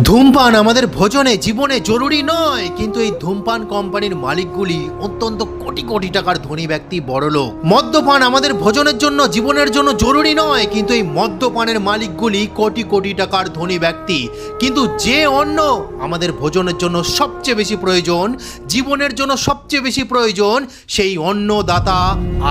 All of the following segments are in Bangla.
ধূমপান আমাদের ভোজনে জীবনে জরুরি নয়, কিন্তু এই ধূমপান কোম্পানির মালিকগুলি অত্যন্ত কোটি কোটি টাকার ধনী ব্যক্তি, বড়লোক। মদ্যপান আমাদের ভোজনের জন্য জীবনের জন্য জরুরি নয়, কিন্তু এই মদ্যপানের মালিকগুলি কোটি কোটি টাকার ধনী ব্যক্তি। কিন্তু যে অন্ন আমাদের ভোজনের জন্য সবচেয়ে বেশি প্রয়োজন, জীবনের জন্য সবচেয়ে বেশি প্রয়োজন, সেই অন্নদাতা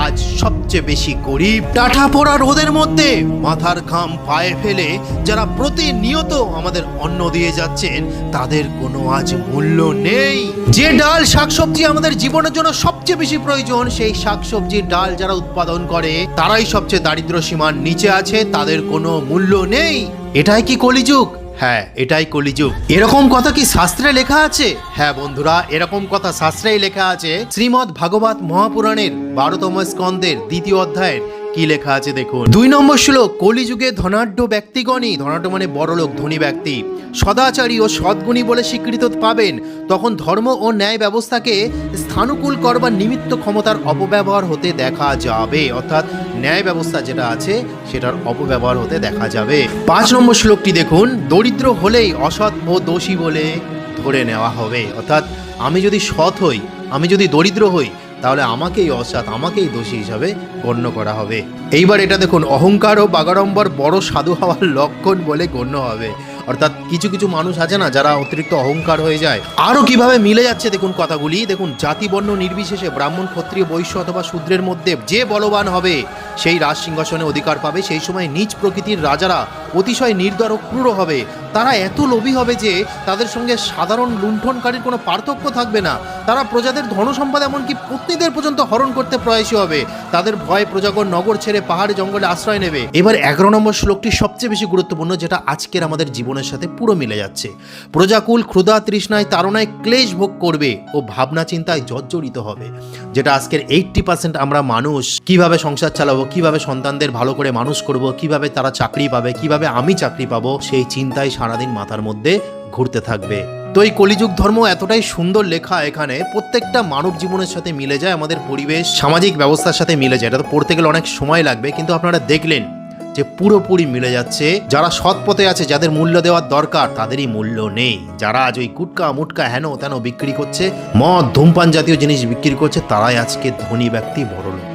আজ সবচেয়ে বেশি গরিব। টাটা পড়া রোদের মধ্যে মাথার ঘাম পায়ে ফেলে যারা প্রতিনিয়ত আমাদের অন্ন দিয়ে যাচ্ছেন, তাদের কোনো আজ মূল্য নেই। যে ডাল শাকসবজি আমাদের জীবনের জন্য সবচেয়ে বেশি প্রয়োজন, সেই শাকসবজির ডাল যারা উৎপাদন করে তারাই সবচেয়ে দারিদ্র সীমার নিচে আছে, তাদের কোনো মূল্য নেই। এটাই কি কলিযুগ? হ্যাঁ, এটাই কলিযুগ। এরকম কথা কি শাস্ত্রে লেখা আছে? হ্যাঁ বন্ধুরা, এরকম কথা শাস্ত্রেই লেখা আছে। শ্রীমদ্ ভাগবত মহাপুরাণের 12তম স্কন্ধের 2য় অধ্যায়ের কি লেখা আছে দেখুন। 2 নম্বর শ্লোক, কলিযুগে ধনাঢ্য ব্যক্তিগণই, ধনাঢ্য মানে বড়লোক ধনী ব্যক্তি, সদাচারী ও সদ্গুণী বলে স্বীকৃত পাবেন। তখন ধর্ম ও ন্যায় ব্যবস্থাকে স্থানুকূল করবার নিমিত্ত ক্ষমতার অপব্যবহার হতে দেখা যাবে। অর্থাৎ ন্যায় ব্যবস্থা যেটা আছে সেটার অপব্যবহার হতে দেখা যাবে। 5 নম্বর শ্লোকটি দেখুন, দরিদ্র হলেই অসৎ ও দোষী বলে ধরে নেওয়া হবে। অর্থাৎ আমি যদি সৎ হই, আমি যদি দরিদ্র হই, তাহলে আমাকেই অসৎ, আমাকেই দোষী হিসাবে গণ্য করা হবে। এইবার এটা দেখুন, অহংকার ও বাগাড়ম্বর বড় সাধু হওয়ার লক্ষণ বলে গণ্য হবে। অর্থাৎ কিছু কিছু মানুষ আছে না, যারা অতিরিক্ত অহংকার হয়ে যায়। আরও কিভাবে মিলে যাচ্ছে দেখুন কথাগুলি। দেখুন, জাতি বর্ণ নির্বিশেষে ব্রাহ্মণ ক্ষত্রিয় বৈশ্য অথবা শূদ্রের মধ্যে যে বলবান হবে সেই রাজ সিংহাসনে অধিকার পাবে। সেই সময় নীচ প্রকৃতির রাজারা অতিশয় নির্দয় ও ক্রূর হবে। তারা এত লোভী হবে যে তাদের সঙ্গে সাধারণ লুণ্ঠনকারীর কোনো পার্থক্য থাকবে না। তারা প্রজাদের ধনসম্পদ এমনকি পত্নীদের পর্যন্ত হরণ করতে প্রয়াসী হবে। তাদের ভয়ে প্রজাগণ নগর ছেড়ে পাহাড়ে জঙ্গলে আশ্রয় নেবে। এবার 11 নম্বর শ্লোকটি সবচেয়ে বেশি গুরুত্বপূর্ণ, যেটা আজকের আমাদের জীবনের সাথে পুরো মিলে যাচ্ছে। প্রজাকুল ক্ষুধা তৃষ্ণায় তাড়নায় ক্লেশ ভোগ করবে ও ভাবনা চিন্তায় জর্জরিত হবে। যেটা আজকের 80% আমরা মানুষ কিভাবে সংসার চালাবো, কিভাবে সন্তানদের ভালো করে মানুষ করব, কিভাবে তারা চাকরি পাবে, কিভাবে আমি চাকরি পাবো, সেই চিন্তায় সারাদিন মাথার মধ্যে ঘুরতে থাকবে। তো এই কলিযুগ ধর্ম এতটাই সুন্দর লেখা, এখানে প্রত্যেকটা মানব জীবনের সাথে মিলে যায়, আমাদের পরিবেশ সামাজিক ব্যবস্থার সাথে মিলে যায়। এটা তো পড়তে গেলে অনেক সময় লাগবে, কিন্তু আপনারা দেখলেন যে পুরোপুরি মিলে যাচ্ছে। যারা সৎ পথে আছে, যাদের মূল্য দেওয়ার দরকার, তাদেরই মূল্য নেই। যারা আজ ওই গুটকা মুটকা হেন তেন বিক্রি করছে, মদ ধূমপান জাতীয় জিনিস বিক্রি করছে, তারাই আজকে ধনী ব্যক্তি, বড়লোক।